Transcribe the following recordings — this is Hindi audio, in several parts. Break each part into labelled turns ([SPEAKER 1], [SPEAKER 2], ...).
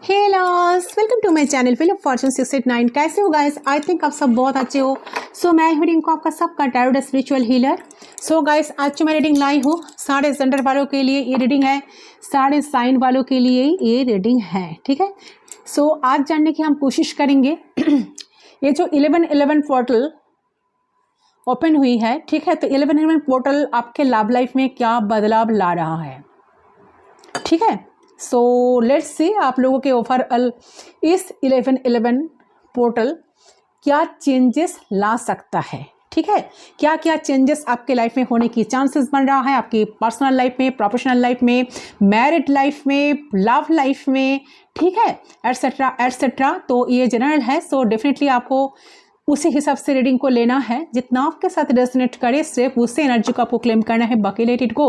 [SPEAKER 1] Hello, welcome to my channel film fortune 689। कैसे हो गाइस? आई थिंक आप सब बहुत अच्छे हो। मैं हूँ रिंकू, आपका सबका टैरोट स्पिरिचुअल हीलर। गाइस, आज जो मैं रीडिंग लाई हूँ सारे जेंडर वालों के लिए ये रीडिंग है, सारे साइन वालों के लिए ये रीडिंग है। ठीक है, आज जानने की हम कोशिश करेंगे ये जो 1111 पोर्टल ओपन हुई है, ठीक है, तो 1111 पोर्टल आपके लव लाइफ में क्या बदलाव ला रहा है। ठीक है, लेट्स सी आप लोगों के ओवरऑल इस 1111 पोर्टल क्या चेंजेस ला सकता है। ठीक है, क्या क्या चेंजेस आपके लाइफ में होने की चांसेस बन रहा है, आपकी पर्सनल लाइफ में, प्रोफेशनल लाइफ में, मैरिड लाइफ में, लव लाइफ में, ठीक है, एटसेट्रा एटसेट्रा। तो ये जनरल है, डेफिनेटली आपको उसी हिसाब से रीडिंग को लेना है। जितना आपके साथ रेजोनेट करे सिर्फ उससे एनर्जी को आपको क्लेम करना है, बाकी लेट इट गो।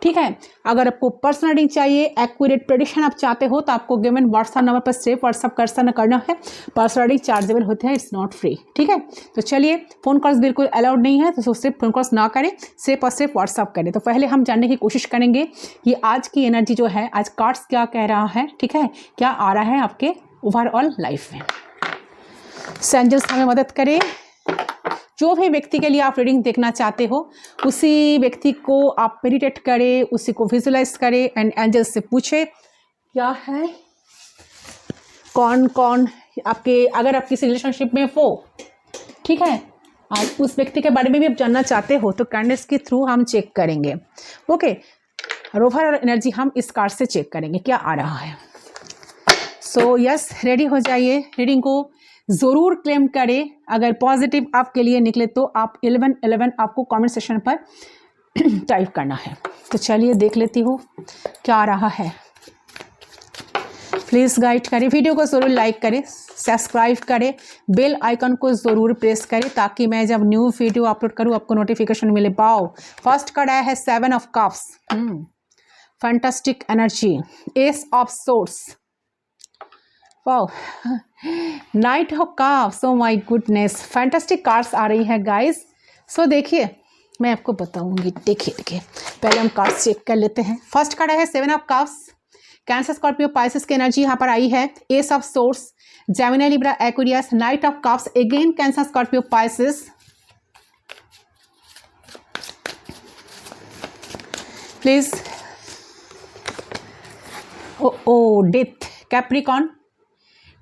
[SPEAKER 1] ठीक है, अगर आपको पर्सनल रीडिंग चाहिए, एक्यूरेट प्रेडिक्शन आप चाहते हो, तो आपको गिवन व्हाट्सएप नंबर पर सिर्फ व्हाट्सएप करना है। पर्सनल रीडिंग चार्जेबल होते हैं, इट्स नॉट फ्री। ठीक है, तो चलिए, फोन कॉल्स बिल्कुल अलाउड नहीं है, तो सिर्फ फोन कॉल्स ना करें, सिर्फ और सिर्फ व्हाट्सएप करें। तो पहले हम जानने की कोशिश करेंगे कि आज की एनर्जी जो है, आज कार्ड्स क्या कह रहा है। ठीक है, क्या आ रहा है आपके ओवरऑल लाइफ में। एंजल्स हमें मदद करें। जो भी व्यक्ति के लिए आप रीडिंग देखना चाहते हो, उसी व्यक्ति को आप मेडिटेट करें, उसी को विजुलाइज करें एंड एंजल्स से पूछे क्या है, कौन कौन आपके, अगर आप किसी रिलेशनशिप में हो, ठीक है, आज उस व्यक्ति के बारे में भी आप जानना चाहते हो, तो कैंडल्स के थ्रू हम चेक करेंगे। ओके, ओवरऑल एनर्जी हम इस कार्ड से चेक करेंगे क्या आ रहा है। यस, रेडी हो जाइए, रीडिंग को ज़रूर क्लेम करें। अगर पॉजिटिव आपके लिए निकले तो आप 1111 आपको कमेंट सेक्शन पर टाइप करना है। तो चलिए देख लेती हूँ क्या आ रहा है। प्लीज़ गाइड करें, वीडियो को ज़रूर लाइक करें, सब्सक्राइब करें, बेल आइकन को ज़रूर प्रेस करें ताकि मैं जब न्यू वीडियो अपलोड करूँ आपको नोटिफिकेशन मिले। पाओ, फर्स्ट कार्ड आया है 7 of cups, fantastic energy, ace of swords, wow, knight of cups, oh my goodness, fantastic cards आ रही है गाइस। देखिए, मैं आपको बताऊंगी। देखिए पहले हम कार्ड्स चेक कर लेते हैं। फर्स्ट कार्ड है 7 of cups, Cancer, Scorpio, Pisces की एनर्जी यहाँ पर आई है। Ace of swords, Gemini, Libra, Aquarius, knight of cups, again Cancer, Scorpio, Pisces, please, ओ डेथ, कैप्रिकॉन,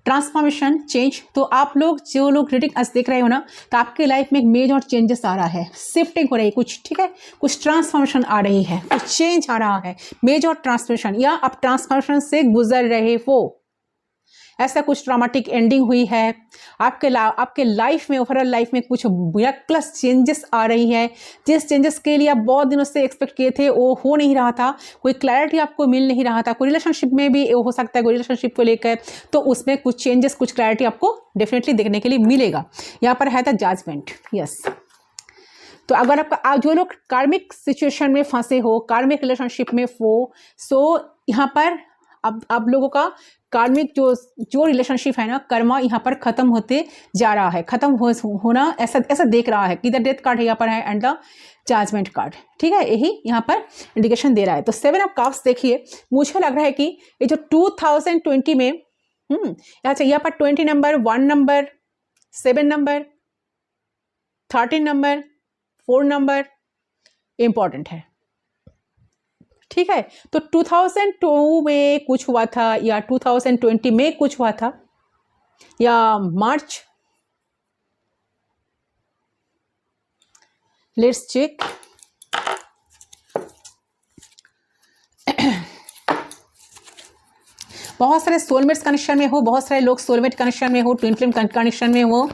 [SPEAKER 1] ट्रांसफॉर्मेशन, चेंज। तो आप लोग जो लोग रीडिंग आज देख रहे हो ना, तो आपके लाइफ में एक मेजर चेंजेस आ रहा है, शिफ्टिंग हो रही है कुछ। ठीक है, कुछ ट्रांसफॉर्मेशन आ रही है, कुछ चेंज आ रहा है, मेजर ट्रांसफॉर्मेशन, या आप ट्रांसफॉर्मेशन से गुजर रहे हो। ऐसा कुछ ट्रॉमेटिक एंडिंग हुई है आपके लाइफ में, ओवरऑल लाइफ में कुछ मिरेकलस चेंजेस आ रही है। जिस चेंजेस के लिए आप बहुत दिनों से एक्सपेक्ट किए थे वो हो नहीं रहा था, कोई क्लैरिटी आपको मिल नहीं रहा था। कोई रिलेशनशिप में भी हो सकता है, कोई रिलेशनशिप को लेकर, तो उसमें कुछ चेंजेस, कुछ क्लैरिटी आपको डेफिनेटली देखने के लिए मिलेगा। यहाँ पर है था जजमेंट। यस, तो अगर आपका जो लोग कार्मिक सिचुएशन में फंसे हो, कार्मिक रिलेशनशिप में हो, यहाँ पर अब आप लोगों का कार्मिक जो रिलेशनशिप है ना, कर्मा यहाँ पर खत्म होते जा रहा है, खत्म होना ऐसा देख रहा है कि द डेथ कार्ड यहाँ पर है एंड द जजमेंट कार्ड। ठीक है, यही यहाँ पर इंडिकेशन दे रहा है। तो 7 ऑफ कप्स देखिए, मुझे लग रहा है कि ये जो 2020 में अच्छा, यहाँ पर 20 number, 1 number, 7 number, 13 number, 4 number important है। ठीक है, तो 2002 में कुछ हुआ था, या 2020 में कुछ हुआ था, या मार्च, लेट्स चेक। बहुत सारे सोलमेट्स कनेक्शन में हो, बहुत सारे लोग सोलमेट कनेक्शन में हो, ट्विन फ्लेम कनेक्शन में हो,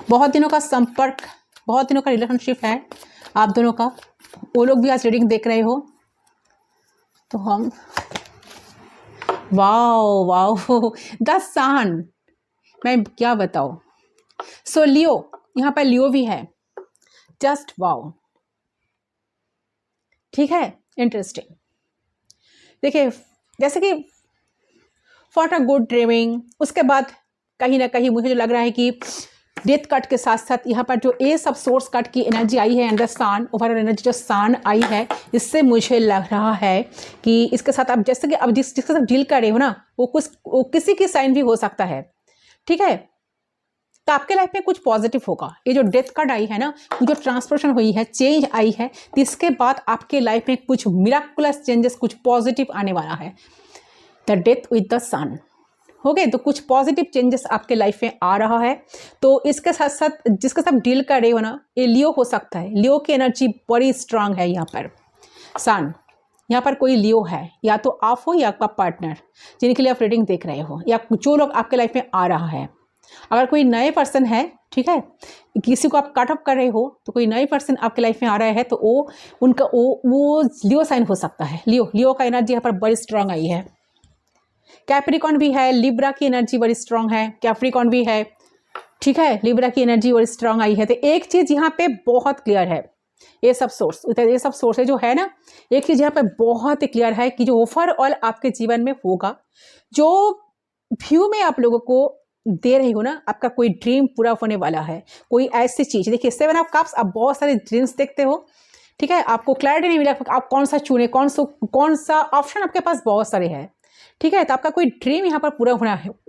[SPEAKER 1] बहुत दिनों का संपर्क, बहुत दिनों का रिलेशनशिप है आप दोनों का, वो लोग भी आज रीडिंग देख रहे हो। तो हम वाओ वाओ, द सन, मैं क्या बताऊं। लियो, यहाँ पर लियो भी है, जस्ट वाओ। ठीक है, इंटरेस्टिंग। देखिए, जैसे कि फॉर अ गुड ड्रीमिंग, उसके बाद कहीं ना कहीं मुझे जो लग रहा है कि डेथ कार्ड के साथ साथ यहाँ पर जो एस ऑफ सोर्स कार्ड की एनर्जी आई है and the sun, overall energy जो सन आई है, इससे मुझे लग रहा है कि इसके साथ आप जैसे कि अब जिसके साथ डील कर रहे हो ना, वो किसी की साइन भी हो सकता है, ठीक है। तो आपके लाइफ में कुछ पॉजिटिव होगा। ये जो डेथ कार्ड आई है ना, जो ट्रांसफॉर्मेशन हुई है, चेंज आई है, तो इसके बाद आपके लाइफ में कुछ मिराकुलस चेंजेस, कुछ पॉजिटिव आने वाला है। द डेथ विद द सन, हो गए, तो कुछ पॉजिटिव चेंजेस आपके लाइफ में आ रहा है। तो इसके साथ साथ जिसके साथ डील कर रहे हो ना, ये लियो हो सकता है। लियो की एनर्जी बड़ी स्ट्रांग है यहाँ पर। सन, यहाँ पर कोई लियो है, या तो आप हो या आपका पार्टनर जिनके लिए आप रीडिंग देख रहे हो, या जो लोग आपके लाइफ में आ रहा है। अगर कोई नए पर्सन है, ठीक है, किसी को आप कट ऑफ कर रहे हो, तो कोई नए पर्सन आपके लाइफ में आ रहा है, तो वो लियो साइन हो सकता है। लियो का एनर्जी यहाँ पर बड़ी स्ट्रांग आई है। कैप्रिकॉर्न भी है, लिब्रा की एनर्जी बड़ी स्ट्रांग है, कैप्रिकॉर्न भी है, ठीक है, लिब्रा की एनर्जी बड़ी स्ट्रांग आई है। तो एक चीज यहाँ पे बहुत क्लियर है, ये सब सोर्स जो है ना, एक चीज यहाँ पे बहुत क्लियर है कि जो ओवरऑल आपके जीवन में होगा, जो व्यू में आप लोगों को दे रही हो ना, आपका कोई ड्रीम पूरा होने वाला है। कोई ऐसी चीज, देखिए 7 ऑफ कप्स, आप बहुत सारे ड्रीम्स देखते हो, ठीक है, आपको क्लैरिटी नहीं मिला आप कौन सा चुने, कौन सा ऑप्शन आपके पास बहुत सारे हैं, ठीक है। तो आपका कोई ड्रीम यहाँ पर पूरा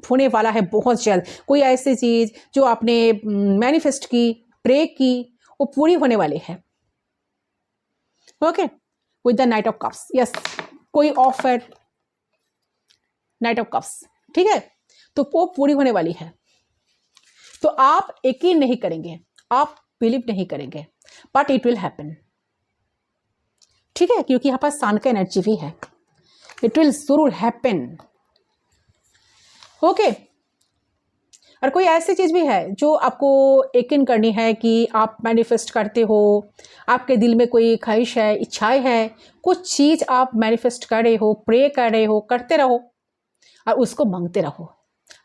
[SPEAKER 1] होने वाला है बहुत जल्द। कोई ऐसी चीज जो आपने मैनिफेस्ट की, प्रे की, वो पूरी होने वाली है। Okay, with the knight of cups, yes, कोई ऑफर, नाइट ऑफ कप्स, ठीक है, तो वो पूरी होने वाली है। तो आप यकीन नहीं करेंगे, आप बिलीव नहीं करेंगे, बट इट विल हैपन, ठीक है, क्योंकि यहाँ पर सन का एनर्जी भी है। इट विल जरूर हैपन, ओके। और कोई ऐसी चीज भी है जो आपको यकीन करनी है कि आप मैनिफेस्ट करते हो, आपके दिल में कोई ख्वाहिश है, इच्छाएं है, कुछ चीज आप मैनिफेस्ट कर रहे हो, प्रे कर रहे हो, करते रहो और उसको मांगते रहो,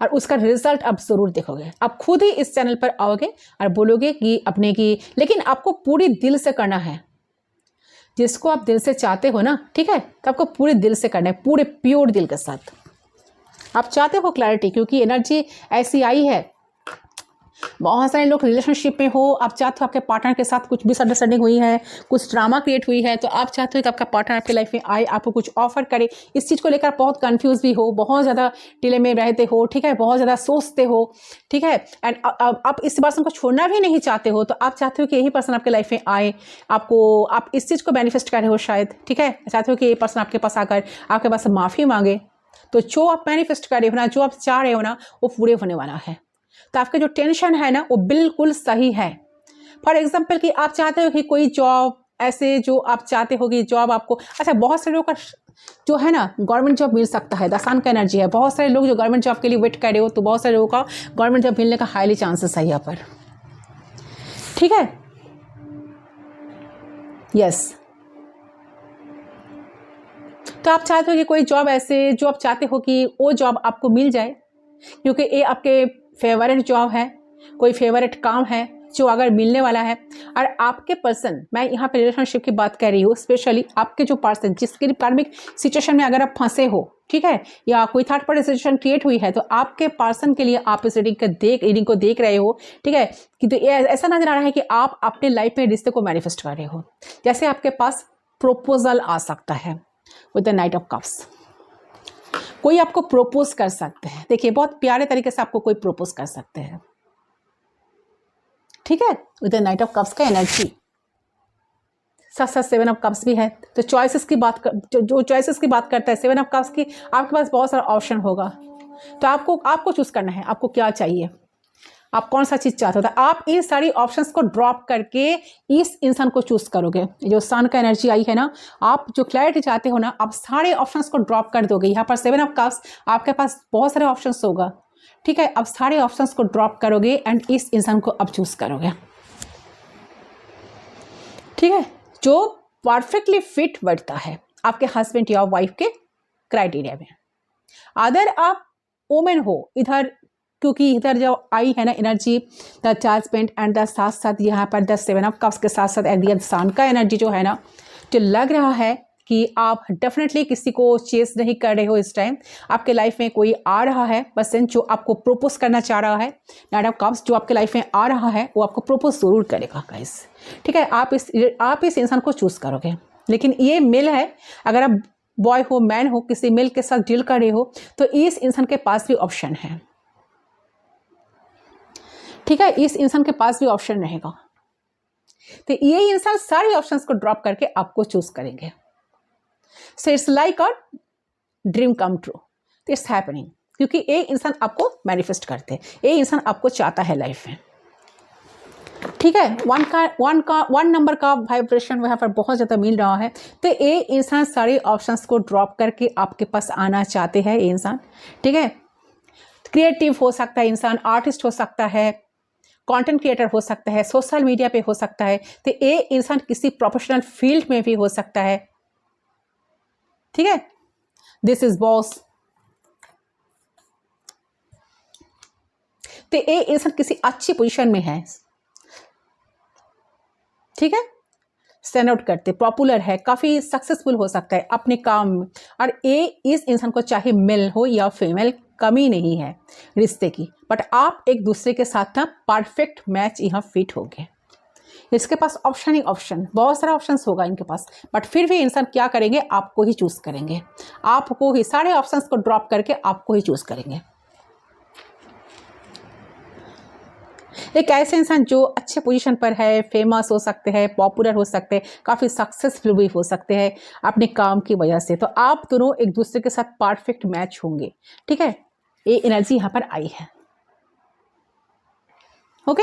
[SPEAKER 1] और उसका रिजल्ट आप जरूर देखोगे। आप खुद ही इस चैनल पर आओगे और बोलोगे कि अपने की, लेकिन आपको पूरी दिल से करना है। जिसको आप दिल से चाहते हो ना, ठीक है, तो आपको पूरे दिल से करना है, पूरे प्योर दिल के साथ। आप चाहते हो क्लैरिटी, क्योंकि एनर्जी ऐसी आई है। बहुत सारे लोग रिलेशनशिप में हो, आप चाहते हो आपके पार्टनर के साथ कुछ मिसअंडरस्टैंडिंग हुई है, कुछ ड्रामा क्रिएट हुई है, तो आप चाहते हो कि आपका पार्टनर आपके लाइफ में आए, आपको कुछ ऑफर करे। इस चीज़ को लेकर बहुत कंफ्यूज भी हो, बहुत ज़्यादा डिले में रहते हो, ठीक है, बहुत ज़्यादा सोचते हो, ठीक है, एंड आप इस पर्सन को छोड़ना भी नहीं चाहते हो, तो आप चाहते हो कि यही पर्सन आपके लाइफ में आए, आप इस चीज़ को मैनिफेस्ट कर रहे हो शायद, ठीक है, चाहते हो कि ये पर्सन आपके पास आकर आपके पास माफ़ी मांगे। तो जो आप मैनिफेस्ट कर रहे हो ना, जो आप चाह रहे हो ना, वो पूरे होने वाला है। तो आपका जो टेंशन है ना, वो बिल्कुल सही है। फॉर एग्जाम्पल कि आप चाहते हो कि कोई जॉब, ऐसे जो आप चाहते हो कि जॉब आपको, अच्छा, बहुत सारे लोगों का जो है ना गवर्नमेंट जॉब मिल सकता है, सन का एनर्जी है। बहुत सारे लोग जो गवर्नमेंट जॉब के लिए वेट कर रहे हो, तो बहुत सारे लोगों का गवर्नमेंट जॉब मिलने का हाईली चांसेस है यहाँ पर, ठीक है, यस। तो आप चाहते हो कि कोई जॉब, ऐसे जो आप चाहते हो कि वो जॉब आपको मिल जाए, क्योंकि ये आपके फेवरेट जॉब है, कोई फेवरेट काम है जो अगर मिलने वाला है। और आपके पर्सन, मैं यहाँ पे रिलेशनशिप की बात कर रही हूँ, स्पेशली आपके जो पर्सन जिसके कार्मिक सिचुएशन में अगर आप फंसे हो, ठीक है, या कोई थर्ड पार्टी सिचुएशन क्रिएट हुई है, तो आपके पर्सन के लिए आप इस रीडिंग को देख रहे हो, ठीक है, कि तो ऐसा नजर आ रहा है कि आप अपने लाइफ में रिश्ते को मैनिफेस्ट कर रहे हो। जैसे आपके पास प्रपोजल आ सकता है with the knight of cups, कोई आपको प्रोपोज कर सकते हैं। देखिए, बहुत प्यारे तरीके से आपको कोई प्रोपोज कर सकते हैं, ठीक है, with the knight of cups का एनर्जी। साथ साथ 7 ऑफ कप्स भी है। तो चॉइसेस की बात जो चॉइसेस की बात करता है 7 ऑफ कप्स की, आपके पास बहुत सारा ऑप्शन होगा। तो आपको चूज करना है, आपको क्या चाहिए, आप कौन सा चीज़ चाहते हो। तो आप इन सारी ऑप्शंस को ड्रॉप करके इस इंसान को चूज करोगे। जो सन का एनर्जी आई है ना, आप जो क्लैरिटी चाहते हो ना, आप सारे ऑप्शंस को ड्रॉप कर दोगे। यहाँ पर 7 ऑफ कप्स, आपके पास बहुत सारे ऑप्शंस होगा, ठीक है, आप सारे ऑप्शंस को ड्रॉप करोगे एंड इस इंसान को अब चूज करोगे, ठीक है, जो परफेक्टली फिट बैठता है आपके हस्बैंड या वाइफ के क्राइटेरिया में। अदर आप वुमेन हो इधर, क्योंकि इधर जो आई है ना energy, the judgement and the साथ साथ यहाँ पर द 7 ऑफ कप्स के साथ साथ एट द सन का एनर्जी जो है ना, जो लग रहा है कि आप डेफिनेटली किसी को चेस नहीं कर रहे हो इस टाइम। आपके लाइफ में कोई आ रहा है पर्सन जो आपको प्रपोज करना चाह रहा है। नाइट ऑफ कप्स जो आपके लाइफ में आ रहा है वो आपको प्रपोज जरूर करेगा गाइस, ठीक है। आप इस इंसान को चूज करोगे, लेकिन ये मेल है। अगर आप बॉय हो, मैन हो, किसी मेल के साथ डील कर रहे हो तो इस इंसान के पास भी ऑप्शन है, ठीक है। इस इंसान के पास भी ऑप्शन रहेगा, तो ये इंसान सारे ऑप्शंस को ड्रॉप करके आपको चूज करेंगे। So it's like a dream come true, it's happening, क्योंकि ये इंसान आपको मैनिफेस्ट करते हैं, ये इंसान आपको चाहता है लाइफ में, ठीक है। वन नंबर का वाइब्रेशन वहाँ पर बहुत ज़्यादा मिल रहा है। तो ये इंसान सारे ऑप्शंस को ड्रॉप करके आपके पास आना चाहते हैं ये इंसान, ठीक है। क्रिएटिव हो सकता है इंसान, आर्टिस्ट हो सकता है, कंटेंट क्रिएटर हो सकता है, सोशल मीडिया पे हो सकता है। तो ये इंसान किसी प्रोफेशनल फील्ड में भी हो सकता है, ठीक है। This is boss. तो ये इंसान किसी अच्छी पोजीशन में है, ठीक है। स्टैंड आउट करते, पॉपुलर है, काफ़ी सक्सेसफुल हो सकता है अपने काम में। और ये इस इंसान को चाहे मेल हो या फीमेल, कमी नहीं है रिश्ते की, बट आप एक दूसरे के साथ ना परफेक्ट मैच यहाँ फिट हो गए। इसके पास ऑप्शन ही ऑप्शन, बहुत सारा ऑप्शन होगा इनके पास, बट फिर भी इंसान क्या करेंगे, आपको ही चूज करेंगे, आपको ही सारे ऑप्शंस को ड्रॉप करके आपको ही चूज करेंगे। एक ऐसे इंसान जो अच्छे पोजीशन पर है, फेमस हो सकते हैं, पॉपुलर हो सकते हैं, काफ़ी सक्सेसफुल भी हो सकते हैं अपने काम की वजह से। तो आप दोनों एक दूसरे के साथ परफेक्ट मैच होंगे, ठीक है। ये एनर्जी यहाँ पर आई है, ओके।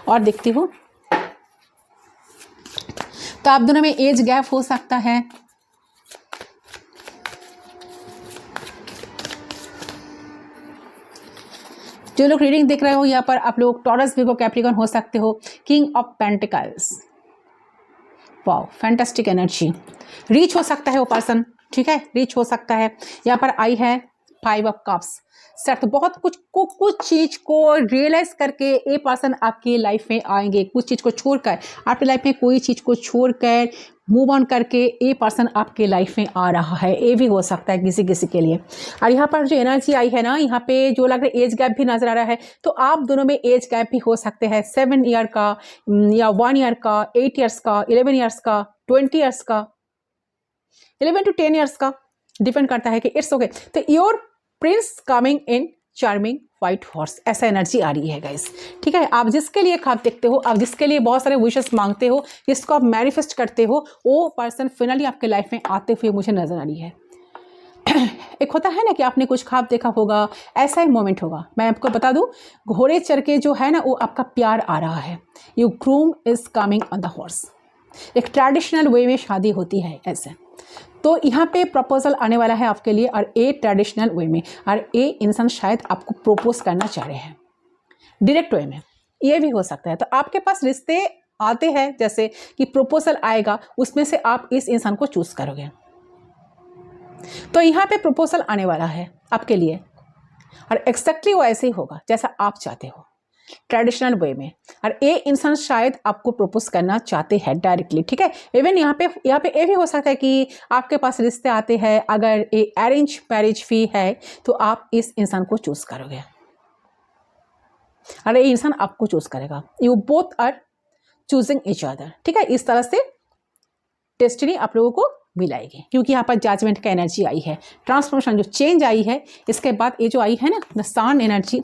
[SPEAKER 1] और देखती हूँ, तो आप दोनों में एज गैप हो सकता है, जो लोग रीडिंग देख रहे हो यहाँ पर आप लोग टॉरस, वीगो, कैप्रिकॉर्न हो सकते हो। King of pentacles, wow fantastic energy. Reach हो सकता है वो पर्सन, ठीक है, रीच हो सकता है। यहाँ पर आई है 5 ऑफ कप्स, सर तो बहुत कुछ चीज़ को रियलाइज करके ये पर्सन आपकी लाइफ में आएंगे। कुछ चीज़ को छोड़कर, आपकी लाइफ में कोई चीज़ को छोड़कर मूव ऑन करके ये पर्सन आपके लाइफ में आ रहा है। ये भी हो सकता है किसी किसी के लिए। और यहाँ पर जो एनर्जी आई है ना, यहाँ पे जो लग रहा है एज गैप भी नजर आ रहा है, तो आप दोनों में एज गैप भी हो सकते हैं। 7 ईयर का या 1 ईयर का, 8 ईयर्स का, 11 ईयर्स का, 20 ईयर्स का, 11 to 10 ईयर्स का, डिपेंड करता है कि इट्स ओके। तो your Prince coming in charming white horse, ऐसा एनर्जी आ रही है गाइस, ठीक है। आप जिसके लिए ख्वाब देखते हो, आप जिसके लिए बहुत सारे विशेस मांगते हो, जिसको आप मैनिफेस्ट करते हो, वो पर्सन फाइनली आपके लाइफ में आते हुए मुझे नजर आ रही है। एक होता है ना कि आपने कुछ ख्वाब देखा होगा, ऐसा ही मोमेंट होगा। मैं आपको बता दूं, घोड़े चढ़ के जो है ना, वो आपका प्यार आ रहा है। You groom is coming on the horse. एक ट्रेडिशनल वे में शादी होती है ऐसे, तो यहाँ पे प्रपोजल आने वाला है आपके लिए, और ए ट्रेडिशनल वे में, और ए इंसान शायद आपको प्रपोज करना चाह रहे हैं डायरेक्ट वे में, ये भी हो सकता है। तो आपके पास रिश्ते आते हैं, जैसे कि प्रपोजल आएगा, उसमें से आप इस इंसान को चूज करोगे। तो यहाँ पे प्रपोजल आने वाला है आपके लिए, और एक्जैक्टली वो ऐसे ही होगा जैसा आप चाहते हो, ट्रेडिशनल वे में। और ये इंसान शायद आपको प्रपोज करना चाहते हैं डायरेक्टली, ठीक है। इवन यहाँ पे ये भी हो सकता है कि आपके पास रिश्ते आते हैं, अगर ये अरेंज मैरिज भी है तो आप इस इंसान को चूज करोगे, और ये इंसान आपको चूज करेगा। You both are choosing each other, ठीक है। इस तरह से डेस्टिनी आप लोगों को मिलाएगी, क्योंकि यहाँ पर जजमेंट का एनर्जी आई है, ट्रांसफॉर्मेशन जो चेंज आई है। इसके बाद ये जो आई है ना, द सन एनर्जी,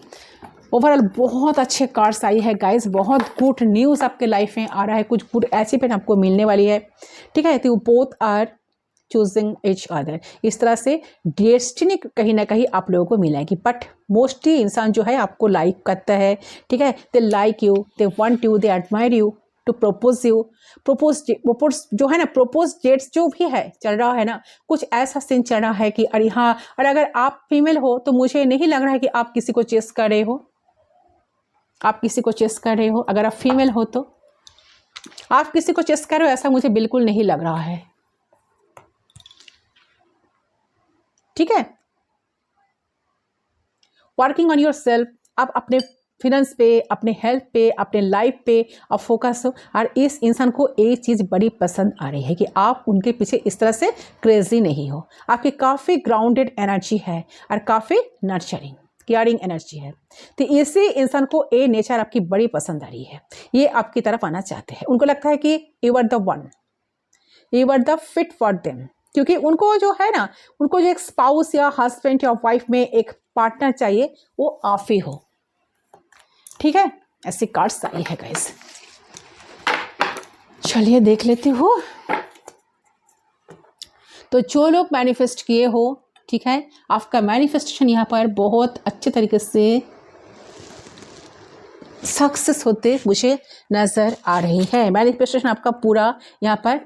[SPEAKER 1] ओवरऑल बहुत अच्छे कार्ड्स आई है गाइस, बहुत गुड न्यूज़ आपके लाइफ में आ रहा है, कुछ गुड अचीवमेंट आपको मिलने वाली है, ठीक है। तो both are choosing each other, इस तरह से डेस्टिनी कहीं ना कहीं आप लोगों को मिलेगी। बट मोस्टली इंसान जो है आपको लाइक करता है, ठीक है। They like you, they want you, they admire you to propose you. Propose जो है ना, प्रपोज डेट्स जो भी है चल रहा है ना, कुछ ऐसा सीन चल रहा है कि अरे हाँ, और अगर आप फीमेल हो तो मुझे नहीं लग रहा है कि आप किसी को चेस कर रहे हो, आप किसी को चेस कर रहे हो। अगर आप फीमेल हो तो आप किसी को चेस कर रहे हो, ऐसा मुझे बिल्कुल नहीं लग रहा है, ठीक है। वर्किंग ऑन योर सेल्फ, आप अपने फिनेंस पे, अपने हेल्थ पे, अपने लाइफ पे आप फोकस हो। और इस इंसान को एक चीज़ बड़ी पसंद आ रही है कि आप उनके पीछे इस तरह से क्रेजी नहीं हो। आपकी काफ़ी ग्राउंडेड एनर्जी है और काफ़ी नर्चरिंग केयरिंग एनर्जी है। तो इसी इंसान को ये नेचर आपकी बड़ी पसंद आ रही है। ये आपकी तरफ आना चाहते हैं। उनको लगता है कि you are the one, you are the fit for them. क्योंकि उनको जो है ना, उनको जो एक स्पाउस या हस्बैंड या वाइफ में एक पार्टनर चाहिए, वो आप ही हो। ठीक है, ऐसी कार्ड्स आई है गाइस। चलिए देख लेती हूँ। तो जो लोग मैनिफेस्ट किए हो, ठीक है, आपका मैनिफेस्टेशन यहाँ पर बहुत अच्छे तरीके से सक्सेस होते मुझे नज़र आ रही है। मैनिफेस्टेशन आपका पूरा यहाँ पर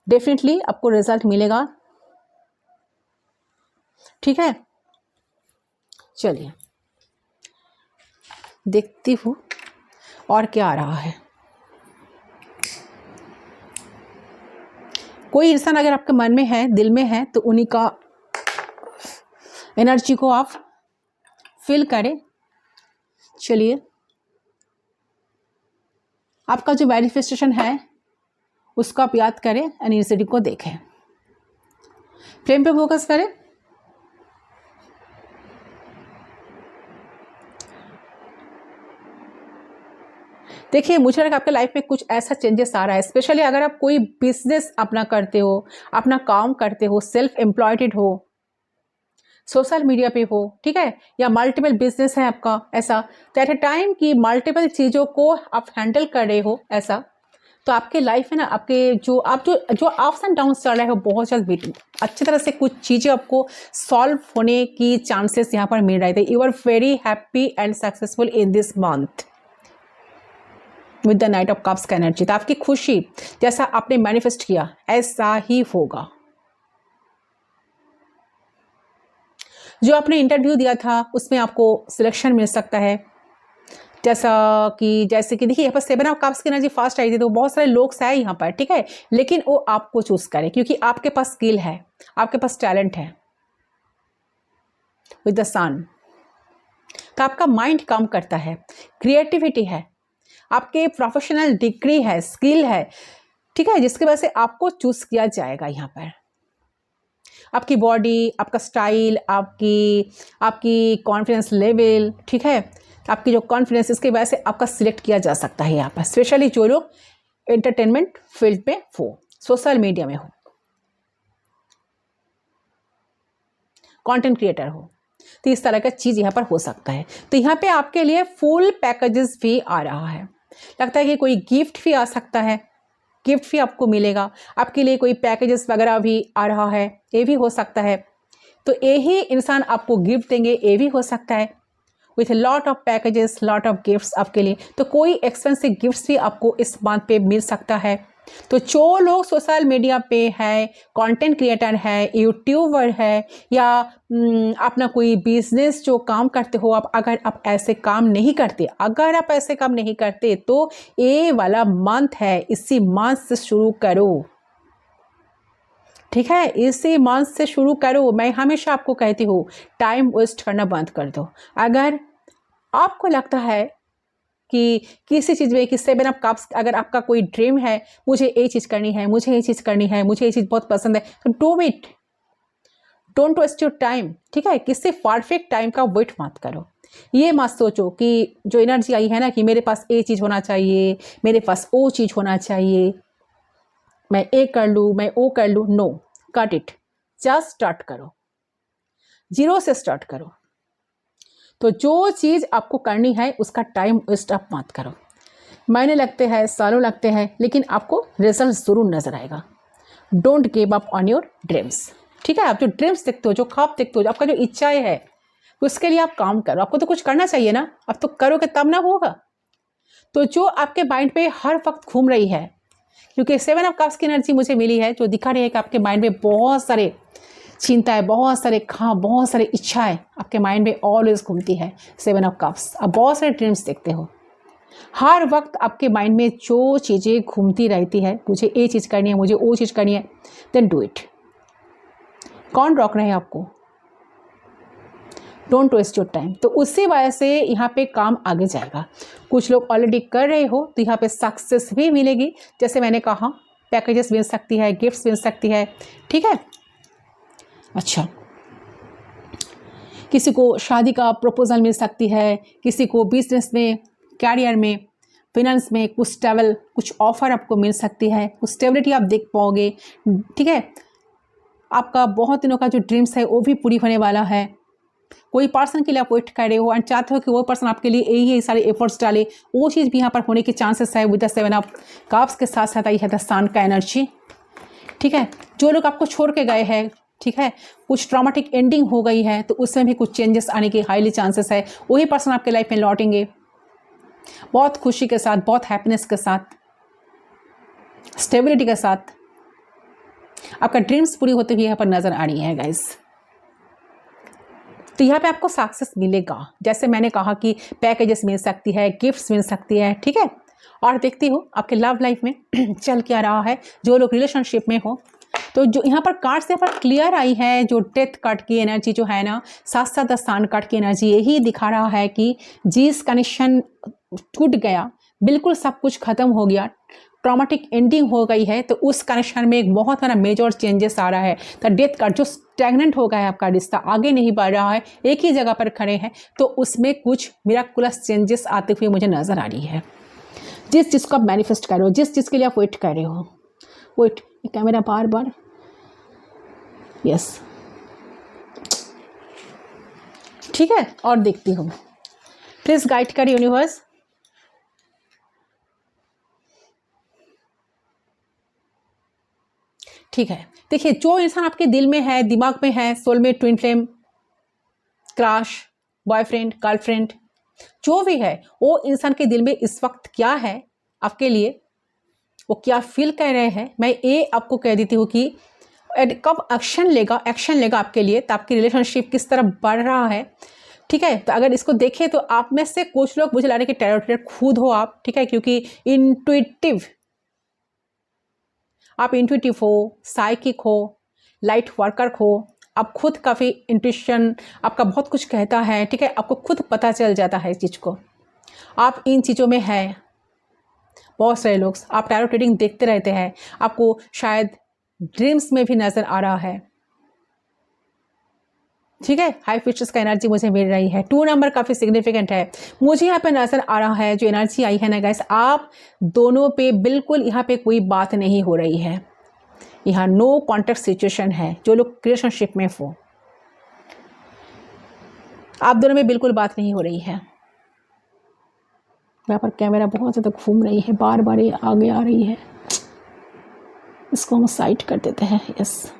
[SPEAKER 1] डेफिनेटली आपको रिजल्ट मिलेगा। ठीक है, चलिए देखती हूँ और क्या आ रहा है। कोई इंसान अगर आपके मन में है, दिल में है, तो उन्हीं का एनर्जी को आप फील करें। चलिए, आपका जो मैनिफेस्टेशन है उसको आप याद करें, एनर्जी को देखें, फ्लेम पे फोकस करें। देखिए, मुझे लगा आपके लाइफ में कुछ ऐसा चेंजेस आ रहा है। स्पेशली अगर आप कोई बिजनेस अपना करते हो, अपना काम करते हो, सेल्फ एम्प्लॉयड हो, सोशल मीडिया पे हो, ठीक है, या मल्टीपल बिजनेस है आपका ऐसा, तो एट ए टाइम की मल्टीपल चीज़ों को आप हैंडल कर रहे हो ऐसा, तो आपके लाइफ है ना, आपके जो अप्स एंड डाउन्स चल रहे हो, बहुत जल्द अच्छी तरह से कुछ चीज़ें आपको सॉल्व होने की चांसेस यहाँ पर मिल रहे थे। You are very happy and successful in this month with the knight of cups का एनर्जी। तो आपकी खुशी जैसा आपने मैनिफेस्ट किया ऐसा ही होगा। जो आपने इंटरव्यू दिया था उसमें आपको सिलेक्शन मिल सकता है। जैसे कि देखिए, यहाँ पर 7 ऑफ कप्स की एनर्जी फास्ट आई थी, तो बहुत सारे लोग आए यहाँ पर, ठीक है, लेकिन वो आपको चूज करें क्योंकि आपके पास स्किल है, आपके पास टैलेंट है विद द सन। तो आपका माइंड काम करता है, क्रिएटिविटी है, आपके प्रोफेशनल डिग्री है, स्किल है, ठीक है, जिसकी वजह से आपको चूज किया जाएगा यहाँ पर। आपकी बॉडी, आपका स्टाइल, आपकी कॉन्फिडेंस लेवल, ठीक है, आपकी जो कॉन्फिडेंस, इसकी वजह से आपका सिलेक्ट किया जा सकता है यहाँ पर। स्पेशली जो लोग एंटरटेनमेंट फील्ड में हो, सोशल मीडिया में हो, कंटेंट क्रिएटर हो, तो इस तरह का चीज़ यहाँ पर हो सकता है। तो यहाँ पे आपके लिए फुल पैकेजेस भी आ रहा है। लगता है कि कोई गिफ्ट भी आ सकता है, गिफ्ट भी आपको मिलेगा, आपके लिए कोई पैकेजेस वगैरह भी आ रहा है, ये भी हो सकता है। तो यही इंसान आपको गिफ्ट देंगे, ये भी हो सकता है, with lot of packages, lot of gifts आपके लिए। तो कोई एक्सपेंसिव गिफ्ट्स भी आपको इस मंथ पे मिल सकता है। तो जो लोग सोशल मीडिया पे है, कंटेंट क्रिएटर है, यूट्यूबर है, या अपना कोई बिजनेस जो काम करते हो, अगर आप ऐसे काम नहीं करते, तो ये वाला मंथ है, इसी मंथ से शुरू करो, ठीक है, इसी मंथ से शुरू करो। मैं हमेशा आपको कहती हूँ, टाइम वेस्ट करना बंद कर दो। अगर आपको लगता है कि किसी चीज़ में कि 7 ऑफ कप्स, अगर आपका कोई ड्रीम है, मुझे ये चीज़ करनी है, मुझे ये चीज़ करनी है, मुझे ये चीज़ बहुत पसंद है, तो do it, don't waste your time, ठीक है, किसी परफेक्ट टाइम का वेट मत करो। ये मत सोचो कि जो एनर्जी आई है ना कि मेरे पास ये चीज़ होना चाहिए, मेरे पास वो चीज़ होना चाहिए, मैं ये कर लूँ, मैं वो कर लूँ, no, cut it, just start करो, जीरो से स्टार्ट करो। तो जो चीज़ आपको करनी है उसका टाइम वेस्ट आप मत करो। महीने लगते हैं, सालों लगते हैं, लेकिन आपको रिजल्ट ज़रूर नजर आएगा। Don't give up on your dreams, ठीक है। आप जो ड्रीम्स देखते हो, जो ख्वाब देखते हो, आपका जो इच्छाएं है, उसके लिए आप काम करो। आपको तो कुछ करना चाहिए ना, अब तो करोगे तब ना होगा। तो जो आपके माइंड पे हर वक्त घूम रही है, क्योंकि 7 ऑफ कप्स की एनर्जी मुझे मिली है, जो दिखा रही है कि आपके माइंड में बहुत सारे चिंता है, बहुत सारे इच्छाएं आपके माइंड में ऑलवेज घूमती है। 7 ऑफ कप्स, आप बहुत सारे ड्रीम्स देखते हो, हर वक्त आपके माइंड में जो चीज़ें घूमती रहती है, मुझे ये चीज़ करनी है, मुझे वो चीज़ करनी है, देन डू इट। कौन रोक रहे हैं आपको? Don't waste your time. तो उसी वजह से यहाँ पे काम आगे जाएगा। कुछ लोग ऑलरेडी कर रहे हो तो यहाँ पे सक्सेस भी मिलेगी। जैसे मैंने कहा पैकेजेस मिल सकती है, गिफ्ट्स मिल सकती है, ठीक है। अच्छा, किसी को शादी का प्रपोजल मिल सकती है, किसी को बिजनेस में, कैरियर में, फिनेंस में कुछ स्टेबल कुछ ऑफर आपको मिल सकती है, कुछ स्टेबिलिटी आप देख पाओगे, ठीक है। आपका बहुत दिनों का जो ड्रीम्स है वो भी पूरी होने वाला है। कोई पर्सन के लिए आप वेट कर रहे हो एंड चाहते हो कि वो पर्सन आपके लिए यही सारे एफर्ट्स डाले, वो चीज़ भी यहाँ पर होने के चांसेस है विद द 7 ऑफ कप्स के साथ साथ आई है द सन का एनर्जी, ठीक है। जो लोग आपको छोड़ के गए हैं, ठीक है, कुछ ट्रॉमेटिक एंडिंग हो गई है तो उसमें भी कुछ चेंजेस आने के हाईली चांसेस है। वही पर्सन आपके लाइफ में लौटेंगे बहुत खुशी के साथ, बहुत हैप्पीनेस के साथ, स्टेबिलिटी के साथ। आपका ड्रीम्स पूरी होते हुए यहाँ पर नजर आ रही है गाइस। तो यहाँ पे आपको सक्सेस मिलेगा। जैसे मैंने कहा कि पैकेजेस मिल सकती है, गिफ्ट्स मिल सकती है, ठीक है। और देखती हूँ आपके लव लाइफ में चल क्या रहा है। जो लोग रिलेशनशिप में हो तो जो यहाँ पर कार्ड से यहाँ पर क्लियर आई है, जो डेथ कार्ड की एनर्जी जो है ना, साथ साथ सन कार्ड की एनर्जी यही दिखा रहा है कि जिस कनेक्शन टूट गया, बिल्कुल सब कुछ खत्म हो गया, ट्रॉमेटिक एंडिंग हो गई है, तो उस कनेक्शन में एक बहुत बड़ा मेजर चेंजेस आ रहा है। तो डेथ कार्ड जो स्टैग्नेंट हो गया है, आपका रिश्ता आगे नहीं बढ़ रहा है, एक ही जगह पर खड़े हैं, तो उसमें कुछ मिराकुलस चेंजेस आते हुए मुझे नजर आ रही है। जिस चीज़ को आप मैनिफेस्ट कर रहे हो, जिस चीज़ के लिए आप वेट कर रहे हो, वेट कैमरा बार बार, यस, ठीक है। और देखती हूँ, प्लीज गाइड कर यूनिवर्स। ठीक है, देखिए जो इंसान आपके दिल में है, दिमाग में है, soulmate, twin flame, crush, boyfriend, girlfriend, जो भी है, वो इंसान के दिल में इस वक्त क्या है आपके लिए, वो क्या फील कर रहे हैं। मैं ये आपको कह देती हूँ कि कब एक्शन लेगा आपके लिए, तो आपकी रिलेशनशिप किस तरह बढ़ रहा है, ठीक है। तो अगर इसको देखें तो आप में से कुछ लोग मुझे लग रहा है कि टैरोट खुद हो आप, ठीक है, क्योंकि आप इंट्यूटिव हो, साइकिक हो, लाइट वर्कर हो, आप खुद काफ़ी इंट्यूशन आपका बहुत कुछ कहता है, ठीक है, आपको खुद पता चल जाता है इस चीज़ को, आप इन चीज़ों में है। बहुत सारे लोग आप टैरोट रीडिंग देखते रहते हैं, आपको शायद ड्रीम्स में भी नज़र आ रहा है, ठीक है। हाई फिशेस का एनर्जी मुझे मिल रही है। 2 नंबर काफ़ी सिग्निफिकेंट है मुझे यहाँ पे नज़र आ रहा है। जो एनर्जी आई है ना गाइस, आप दोनों पे बिल्कुल यहाँ पे कोई बात नहीं हो रही है, यहाँ नो कॉन्टेक्ट सिचुएशन है। जो लोग रिलेशनशिप में हो, आप दोनों में बिल्कुल बात नहीं हो रही है। यहाँ पर कैमरा बहुत ज़्यादा घूम रही है, बार बार ये आगे आ रही है, इसको हम साइड कर देते हैं। यस,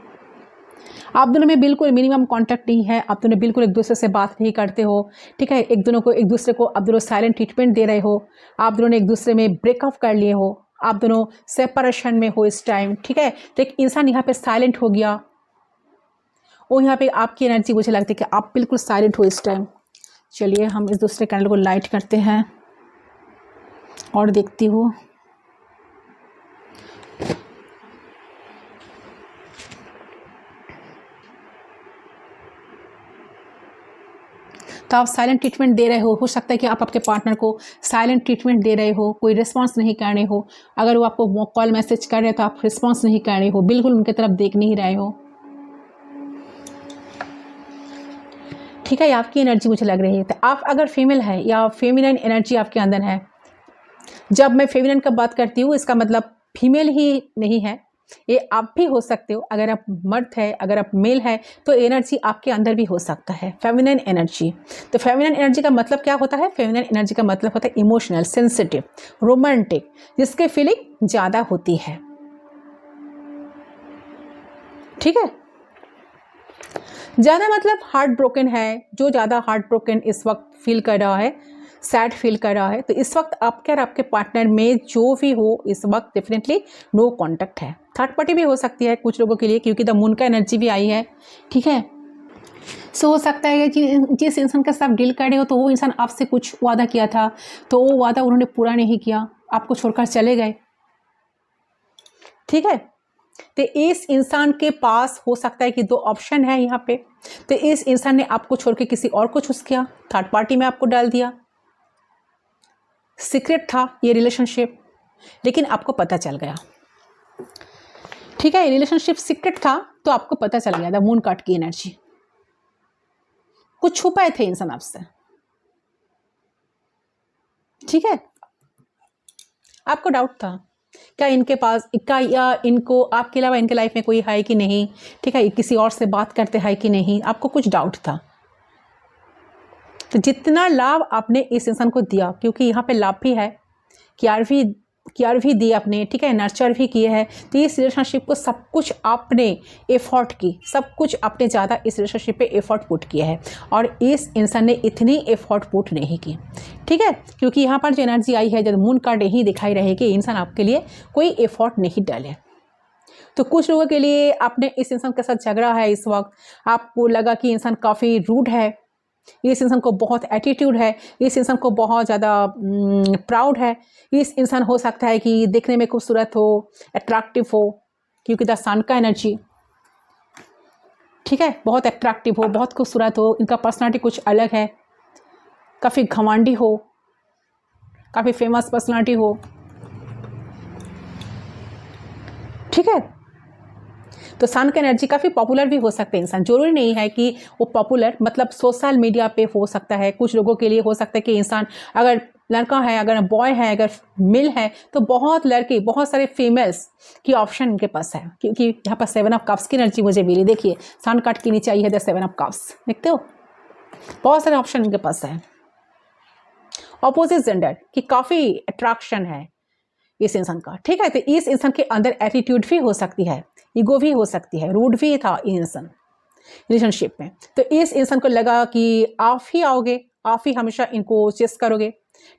[SPEAKER 1] आप दोनों में बिल्कुल मिनिमम कांटेक्ट नहीं है, आप दोनों बिल्कुल एक दूसरे से बात नहीं करते हो, ठीक है। एक दूसरे को आप दोनों साइलेंट ट्रीटमेंट दे रहे हो, आप दोनों ने एक दूसरे में ब्रेकअप कर लिए हो, आप दोनों सेपरेशन में हो इस टाइम, ठीक है। तो एक इंसान यहाँ पे साइलेंट हो गया, वो यहाँ पे आपकी एनर्जी मुझे लगती है कि आप बिल्कुल साइलेंट हो इस टाइम। चलिए हम इस दूसरे कैंडल को लाइट करते हैं और देखती हूँ। तो आप साइलेंट ट्रीटमेंट दे रहे हो सकता है कि आप आपके पार्टनर को साइलेंट ट्रीटमेंट दे रहे हो, कोई रिस्पांस नहीं कर रहे हो। अगर वो आपको कॉल मैसेज कर रहे हो तो आप रिस्पांस नहीं कर रहे हो, बिल्कुल उनके तरफ देख नहीं रहे हो, ठीक है। आपकी एनर्जी मुझे लग रही है। तो आप अगर फीमेल है या फेमिनिन एनर्जी आपके अंदर है, जब मैं फेमिनिन का बात करती हूँ इसका मतलब फीमेल ही नहीं है, ये आप भी हो सकते हो। अगर आप मर्द है, अगर आप मेल है, तो एनर्जी आपके अंदर भी हो सकता है, फेमिनिन एनर्जी। तो फेमिनिन एनर्जी का मतलब क्या होता है? फेमिनिन एनर्जी का मतलब होता है इमोशनल, सेंसिटिव, रोमांटिक, जिसके फीलिंग ज़्यादा होती है, ठीक है। ज़्यादा मतलब हार्ट ब्रोकन है, जो ज़्यादा हार्ट ब्रोकन इस वक्त फील कर रहा है, सैड फील कर रहा है, तो इस वक्त आपके और आपके पार्टनर में जो भी हो इस वक्त डेफिनेटली नो कांटेक्ट है। थर्ड पार्टी भी हो सकती है कुछ लोगों के लिए, क्योंकि द मून का एनर्जी भी आई है, ठीक है। सो हो सकता है कि जिस इंसान के साथ डील कर रहे हो तो वो इंसान आपसे कुछ वादा किया था, तो वो वादा उन्होंने पूरा नहीं किया, आपको छोड़कर चले गए, ठीक है। तो इस इंसान के पास हो सकता है कि दो ऑप्शन है यहाँ पे। तो इस इंसान ने आपको छोड़ के किसी और को चूज किया, थर्ड पार्टी में आपको डाल दिया। सीक्रेट था ये रिलेशनशिप, लेकिन आपको पता चल गया। ठीक है, रिलेशनशिप सीक्रेट था तो आपको पता चल गया था। मून कार्ड की एनर्जी, कुछ छुपाए थे इंसान आपसे। ठीक है, आपको डाउट था क्या इनके पास क्या, या इनको आपके अलावा इनके लाइफ में कोई है कि नहीं। ठीक है, किसी और से बात करते हैं कि नहीं, आपको कुछ डाउट था। तो जितना लाभ आपने इस इंसान को दिया, क्योंकि यहाँ पे लाभ भी है, केयर भी दी आपने, ठीक है, नर्चर भी किए हैं, तो इस रिलेशनशिप को सब कुछ आपने एफर्ट की, सब कुछ आपने ज़्यादा इस रिलेशनशिप पे एफर्ट पुट किया है, और इस इंसान ने इतनी एफर्ट पुट नहीं की। ठीक है, क्योंकि यहाँ पर जो एनर्जी आई है, जब मून कार्ड यही दिखाई रहे कि इंसान आपके लिए कोई एफर्ट नहीं डाले। तो कुछ लोगों के लिए आपने इस इंसान के साथ झगड़ा है, इस वक्त आपको लगा कि इंसान काफ़ी रूड है, इस इंसान को बहुत एटीट्यूड है, इस इंसान को बहुत ज़्यादा प्राउड है, इस इंसान हो सकता है कि देखने में खूबसूरत हो, अट्रैक्टिव हो, क्योंकि द सन का एनर्जी, ठीक है, बहुत अट्रैक्टिव हो, बहुत खूबसूरत हो, इनका पर्सनालिटी कुछ अलग है, काफ़ी घमंडी हो, काफ़ी फेमस पर्सनालिटी हो। ठीक है, तो सन का एनर्जी काफ़ी पॉपुलर भी हो सकते हैं इंसान, जरूरी नहीं है कि वो पॉपुलर मतलब सोशल मीडिया पे हो सकता है। कुछ लोगों के लिए हो सकता है कि इंसान अगर लड़का है, अगर बॉय है, अगर मेल है, तो बहुत लड़के, बहुत सारे फीमेल्स की ऑप्शन इनके पास है, क्योंकि यहाँ पर 7 ऑफ कप्स की एनर्जी मुझे मिली। देखिए सन कार्ड के नीचे आई है द 7 ऑफ कप्स, देखते हो, बहुत सारे ऑप्शन इनके पास है। ऑपोजिट जेंडर की काफ़ी अट्रैक्शन है इस इंसान का। ठीक है, तो इस इंसान के अंदर एटीट्यूड भी हो सकती है, ईगो भी हो सकती है, रूड भी था ये इंसान रिलेशनशिप में। तो इस इंसान को लगा कि आप ही आओगे, आप ही हमेशा इनको चेस करोगे।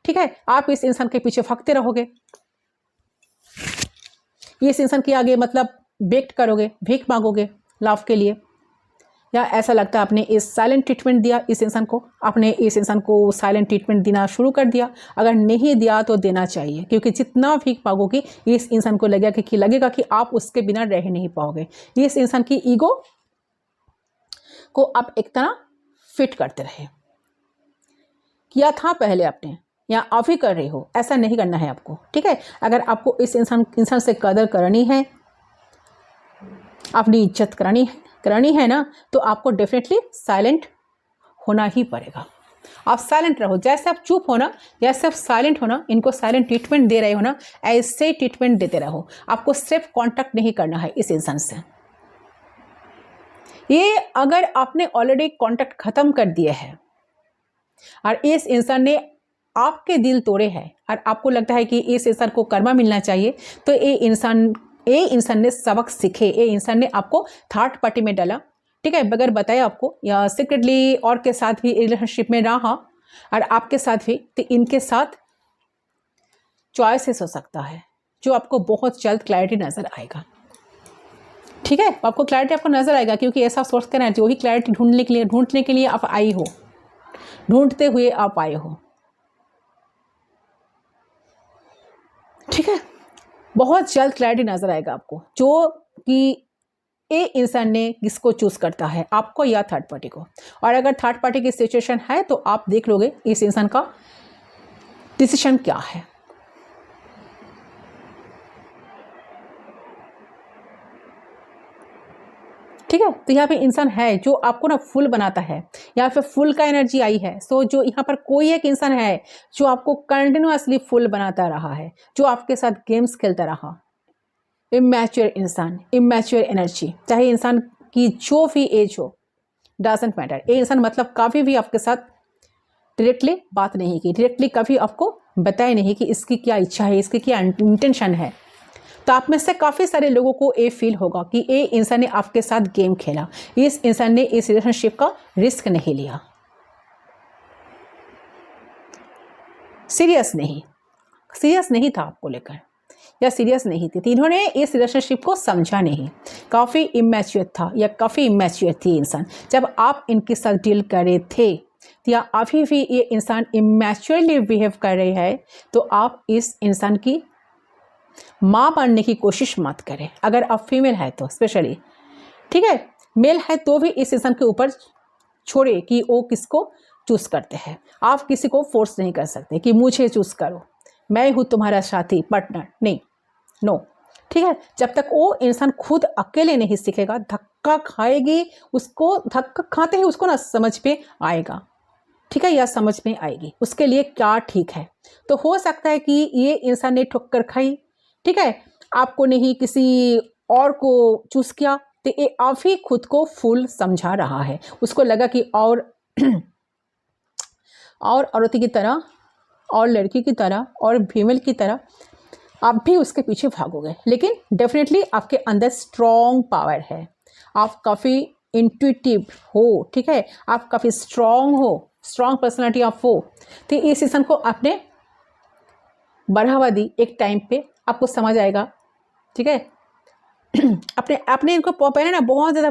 [SPEAKER 1] ठीक है, आप इस इंसान के पीछे भागते रहोगे, इस इंसान के आगे मतलब बेट करोगे, भीख मांगोगे लव के लिए, या ऐसा लगता है आपने इस साइलेंट ट्रीटमेंट दिया इस इंसान को, आपने इस इंसान को साइलेंट ट्रीटमेंट देना शुरू कर दिया। अगर नहीं दिया तो देना चाहिए, क्योंकि जितना भीख मांगोगे इस इंसान को लगेगा कि आप उसके बिना रह नहीं पाओगे। इस इंसान की ईगो को आप एक तरह फिट करते रहे, किया था पहले आपने या आप ही कर रहे हो, ऐसा नहीं करना है आपको। ठीक है, अगर आपको इस इंसान से कदर करनी है, अपनी इज्जत करनी है ना, तो आपको डेफिनेटली साइलेंट होना ही पड़ेगा। आप साइलेंट रहो, जैसे आप चुप हो ना, जैसे आप साइलेंट हो ना, इनको साइलेंट ट्रीटमेंट दे रहे हो ना, ऐसे ट्रीटमेंट देते रहो। आपको सिर्फ कांटेक्ट नहीं करना है इस इंसान से। ये अगर आपने ऑलरेडी कांटेक्ट खत्म कर दिया है और इस इंसान ने आपके दिल तोड़े हैं और आपको लगता है कि इस इंसान को कर्मा मिलना चाहिए, तो ये इंसान ने सबक सीखे, ये इंसान ने आपको थर्ड पार्टी में डाला। ठीक है, बगैर बताया आपको, या सीक्रेटली और के साथ भी रिलेशनशिप में रहा और आपके साथ भी, तो इनके साथ चॉइसेस हो सकता है जो आपको बहुत जल्द क्लैरिटी नजर आएगा। ठीक है, आपको क्लैरिटी आपको नजर आएगा, क्योंकि ऐसा सोचते ना, जो ही क्लैरिटी ढूंढने के लिए आप आई हो, ढूंढते हुए आप आए हो। ठीक है, बहुत जल्द क्लैरिटी नजर आएगा आपको, जो कि ये इंसान ने किसको चूज करता है, आपको या थर्ड पार्टी को। और अगर थर्ड पार्टी की सिचुएशन है तो आप देख लोगे इस इंसान का डिसीजन क्या है। ठीक है, तो यहाँ पे इंसान है जो आपको ना फुल बनाता है, यहाँ पे फुल का एनर्जी आई है। सो जो यहाँ पर कोई एक इंसान है जो आपको कंटिन्यूअसली फुल बनाता रहा है, जो आपके साथ गेम्स खेलता रहा। इमैच्योर इंसान, इमैच्योर एनर्जी, चाहे इंसान की जो भी एज हो, डजंट मैटर। ये इंसान मतलब कभी भी आपके साथ डायरेक्टली बात नहीं की, डायरेक्टली कभी आपको बताया नहीं कि इसकी क्या इच्छा है, इसकी क्या इंटेंशन है। तो आप में से काफ़ी सारे लोगों को ये फील होगा कि ये इंसान ने आपके साथ गेम खेला, इस इंसान ने इस रिलेशनशिप का रिस्क नहीं लिया, सीरियस नहीं था आपको लेकर, या सीरियस नहीं थी, इन्होंने इस रिलेशनशिप को समझा नहीं, काफ़ी इमैच्योर था या काफ़ी इमैच्योर थी इंसान जब आप इनके साथ डील कर रहे थे, या अभी भी ये इंसान इमैच्योरली बिहेव कर रहे हैं, तो आप इस इंसान की माँ बनने की कोशिश मत करें, अगर आप फीमेल है तो स्पेशली, ठीक है। मेल है तो भी इस इंसान के ऊपर छोड़े कि वो किसको चूज़ करते हैं। आप किसी को फोर्स नहीं कर सकते कि मुझे चूज़ करो, मैं हूँ तुम्हारा साथी पार्टनर, नहीं, नो, ठीक है। जब तक वो इंसान खुद अकेले नहीं सीखेगा, धक्का खाएगी, उसको धक्का खाते ही उसको ना समझ में आएगा, ठीक है, या समझ में आएगी उसके लिए क्या ठीक है। तो हो सकता है कि ये इंसान ने ठोकर खाई, ठीक है, आपको नहीं किसी और को चूज़ किया, तो ये आप ही खुद को फूल समझा रहा है। उसको लगा कि और औरत की तरह और लड़की की तरह और फीमेल की तरह आप भी उसके पीछे भागोगे, लेकिन डेफिनेटली आपके अंदर स्ट्रॉन्ग पावर है, आप काफ़ी इंट्यूटिव हो, ठीक है, आप काफ़ी स्ट्रॉन्ग हो, स्ट्रॉन्ग पर्सनालिटी आप हो। तो इस इंसान को आपने बढ़ावा दी, एक टाइम पे आपको समझ आएगा, ठीक है। आपने इनको पहले ना बहुत ज़्यादा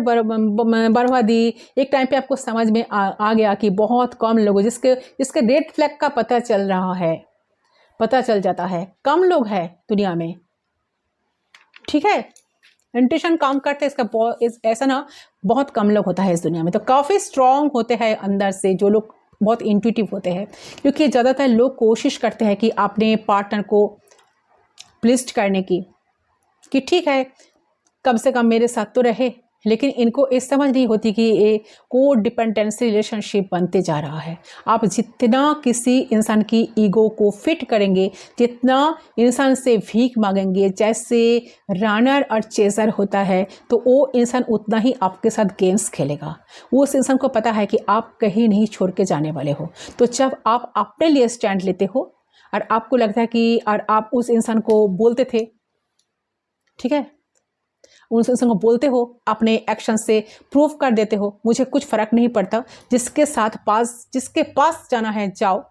[SPEAKER 1] बढ़वा दी, एक टाइम पे आपको समझ में आ गया कि बहुत कम लोग जिसके रेड फ्लैग का पता चल रहा है, पता चल जाता है, कम लोग हैं दुनिया में, ठीक है। इंट्यूशन काम करते हैं, ऐसा ना बहुत कम लोग होता है इस दुनिया में। तो काफ़ी स्ट्रॉन्ग होते हैं अंदर से जो लोग बहुत इंट्यूटिव होते हैं, क्योंकि ज़्यादातर लोग कोशिश करते हैं कि अपने पार्टनर को प्लीज करने की, कि ठीक है कम से कम मेरे साथ तो रहे, लेकिन इनको ये समझ नहीं होती कि ये को डिपेंडेंसी रिलेशनशिप बनते जा रहा है। आप जितना किसी इंसान की ईगो को फिट करेंगे, जितना इंसान से भीख मांगेंगे, जैसे रनर और चेजर होता है, तो वो इंसान उतना ही आपके साथ गेम्स खेलेगा। वो उस इंसान को पता है कि आप कहीं नहीं छोड़ के जाने वाले हो। तो जब आप अपने लिए स्टैंड लेते हो और आपको लगता है कि, और आप उस इंसान को बोलते थे, ठीक है, उस इंसान को बोलते हो, अपने एक्शन से प्रूव कर देते हो, मुझे कुछ फ़र्क नहीं पड़ता, जिसके पास जाना है जाओ,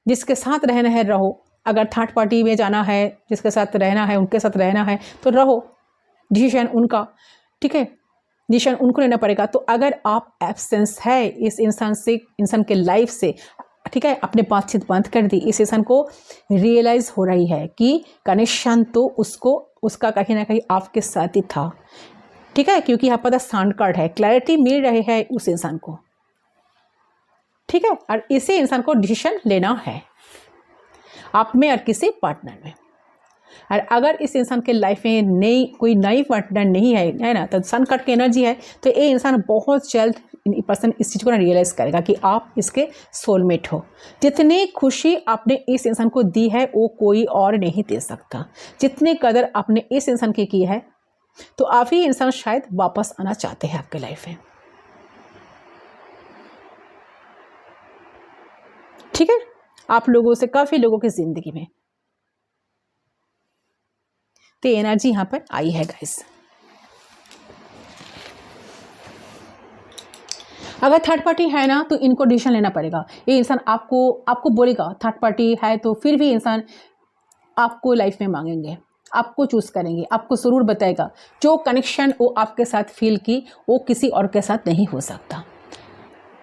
[SPEAKER 1] जिसके साथ रहना है रहो, अगर थर्ड पार्टी में जाना है, जिसके साथ रहना है उनके साथ रहना है तो रहो, डिसीजन उनका, ठीक है, डिसीजन उनको लेना पड़ेगा। तो अगर आप एब्सेंस है इस इंसान के लाइफ से, ठीक है, अपने बातचीत बंद कर दी, इस इंसान को रियलाइज़ हो रही है कि कनेक्शन तो उसका कहीं ना कहीं आपके साथ ही था, ठीक है, क्योंकि यहाँ पर साउंड कार्ड है, क्लैरिटी मिल रही है उस इंसान को, ठीक है। और इसी इंसान को डिसीजन लेना है आप में और किसी पार्टनर में। और अगर इस इंसान के लाइफ में कोई नई पार्टनर नहीं है ना, तो सन कार्ड की एनर्जी है, तो ये इंसान बहुत जल्द पर्सन इस चीज़ को ना रियलाइज करेगा कि आप इसके सोलमेट हो। जितनी खुशी आपने इस इंसान को दी है वो कोई और नहीं दे सकता, जितनी कदर आपने इस इंसान की की है, तो आप ही इंसान शायद वापस आना चाहते हैं आपके लाइफ में, ठीक है। आप लोगों से, काफ़ी लोगों की ज़िंदगी में तो एनर्जी यहाँ पर आई है गाइस। अगर थर्ड पार्टी है ना, तो इनको डिसीजन लेना पड़ेगा। ये इंसान आपको बोलेगा थर्ड पार्टी है, तो फिर भी इंसान आपको लाइफ में मांगेंगे, आपको चूज़ करेंगे, आपको ज़रूर बताएगा जो कनेक्शन वो आपके साथ फील की वो किसी और के साथ नहीं हो सकता।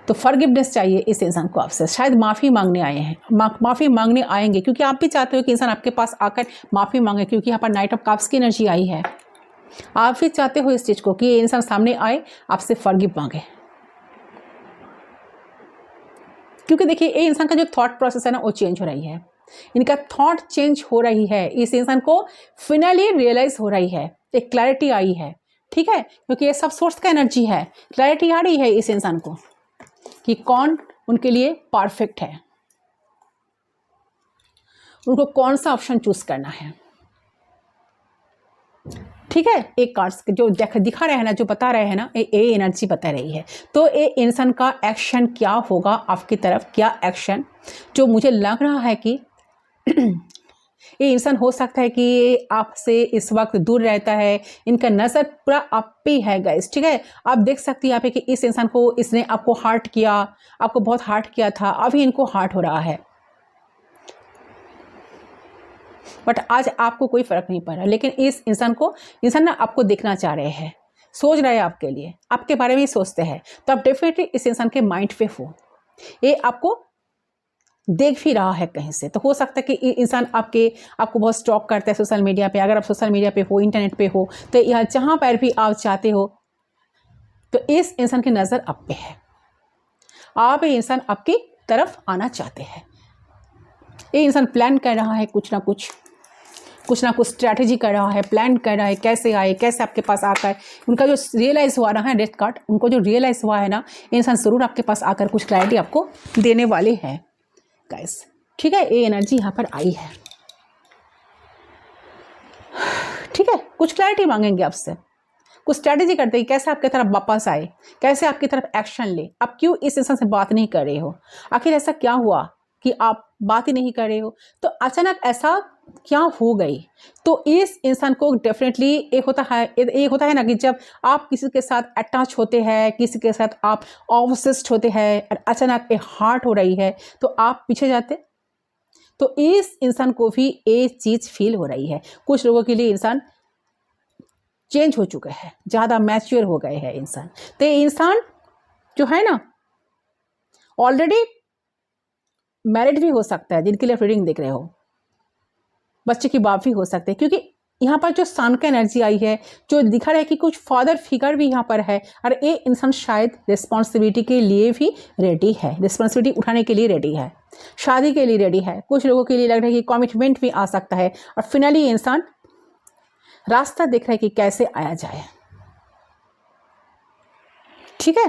[SPEAKER 1] तो फॉरगिवनेस चाहिए इस इंसान को आपसे, शायद माफ़ी मांगने आए हैं, माफ़ी मांगने आएंगे, क्योंकि आप भी चाहते हो कि इंसान आपके पास आकर माफ़ी मांगे, क्योंकि यहाँ पर नाइट ऑफ कप्स की एनर्जी आई है। आप भी चाहते हो इस चीज़ को कि ये इंसान सामने आए, आपसे फॉरगिव मांगे, क्योंकि देखिए ये इंसान का जो थॉट प्रोसेस है ना वो चेंज हो रही है, इनका थॉट चेंज हो रही है, इस इंसान को फाइनली रियलाइज हो रही है, एक क्लैरिटी आई है, ठीक है, क्योंकि ये सब सोर्स का एनर्जी है, क्लैरिटी आ रही है इस इंसान को कि कौन उनके लिए परफेक्ट है, उनको कौन सा ऑप्शन चूज करना है, ठीक है। एक कार्ड्स जो दिखा रहे हैं ना, जो बता रहे हैं ना, ये एनर्जी बता रही है। तो ये इंसान का एक्शन क्या होगा आपकी तरफ, क्या एक्शन, जो मुझे लग रहा है कि ये इंसान हो सकता है कि आपसे इस वक्त दूर रहता है, इनका नज़र पूरा आप पे है गाइस, ठीक है। आप देख सकती हैं यहाँ पे कि इस इंसान को, इसने आपको हर्ट किया, आपको बहुत हर्ट किया था, अभी इनको हर्ट हो रहा है, बट आज आपको कोई फ़र्क नहीं पड़ रहा, लेकिन इस इंसान ना आपको देखना चाह रहे हैं, सोच रहे हैं आपके लिए, आपके बारे में ही सोचते हैं, तो आप डेफिनेटली इस इंसान के माइंड पे हो, ये आपको देख भी रहा है कहीं से। तो हो सकता है कि इंसान आपको बहुत स्टॉक करता है सोशल मीडिया पे। अगर आप सोशल मीडिया पे हो, इंटरनेट पे हो, तो यहाँ जहाँ पर भी आप चाहते हो, तो इस इंसान की नज़र आप पे है। आप ये इंसान आपकी तरफ आना चाहते हैं। ये इंसान प्लान कर रहा है कुछ ना कुछ स्ट्रैटेजी कर रहा है, प्लान कर रहा है कैसे आए, कैसे आपके पास आकर उनका जो रियलाइज़ हुआ ना है डेथ कार्ड, उनको जो रियलाइज़ हुआ है ना, इंसान ज़रूर आपके पास आकर कुछ क्लैरिटी आपको देने वाले हैं गाइस। ठीक है, ये एनर्जी यहाँ पर आई है। ठीक है, कुछ क्लैरिटी मांगेंगे आपसे, कुछ स्ट्रैटेजी करते हैं कैसे आपकी तरफ वापस आए, कैसे आपकी तरफ एक्शन ले। आप क्यों इस इंसान से बात नहीं कर रहे हो? आखिर ऐसा क्या हुआ कि आप बात ही नहीं कर रहे हो? तो अचानक ऐसा क्या हो गई? तो इस इंसान को डेफिनेटली एक होता है ना कि जब आप किसी के साथ अटैच होते हैं, किसी के साथ आप ऑब्सेस्ड होते हैं और अचानक एक हार्ट हो रही है, तो आप पीछे जाते। तो इस इंसान को भी ये चीज़ फील हो रही है। कुछ लोगों के लिए इंसान चेंज हो चुके हैं, ज़्यादा मैच्योर हो गए हैं इंसान। तो ये इंसान जो है ना ऑलरेडी मैरिड भी हो सकता है, जिनके लिए रीडिंग देख रहे हो, बच्चे की बाप भी हो सकते हैं, क्योंकि यहाँ पर जो सन का एनर्जी आई है, जो दिखा रहा है कि कुछ फादर फिगर भी यहाँ पर है। और ये इंसान शायद रिस्पॉन्सिबिलिटी के लिए भी रेडी है, रिस्पॉन्सिबिलिटी उठाने के लिए रेडी है, शादी के लिए रेडी है। कुछ लोगों के लिए लग रहा है कि कमिटमेंट भी आ सकता है। और फाइनली इंसान रास्ता देख रहा है कि कैसे आया जाए। ठीक है,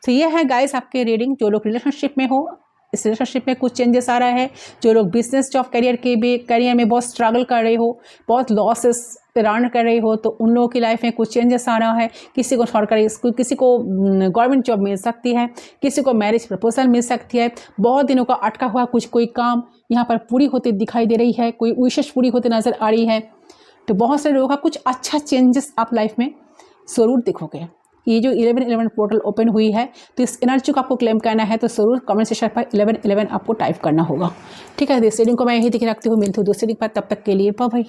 [SPEAKER 1] तो ये है गाइस आपके रीडिंग। जो लोग रिलेशनशिप में हो, इस रिलेशनशिप में कुछ चेंजेस आ रहा है। जो लोग बिजनेस जॉब करियर में बहुत स्ट्रगल कर रहे हो, बहुत लॉसेस रन कर रहे हो, तो उन लोगों की लाइफ में कुछ चेंजेस आ रहा है। किसी को सरकारी, किसी को गवर्नमेंट जॉब मिल सकती है, किसी को मैरिज प्रपोजल मिल सकती है। बहुत दिनों का अटका हुआ कोई काम यहाँ पर पूरी होती दिखाई दे रही है, कोई विशेष पूरी होती नजर आ रही है। तो बहुत सारे लोगों का कुछ अच्छा चेंजेस आप लाइफ में ज़रूर देखोगे। ये जो 1111 पोर्टल ओपन हुई है, तो इस एनर्जी को आपको क्लेम करना है, तो ज़रूर कमेंट सेक्शन पर 1111 आपको टाइप करना होगा। ठीक है, इस रीडिंग को मैं यही दिखे रखती हूँ। मिलती हूँ दूसरी रीडिंग पर, तब तक के लिए बाय बाय।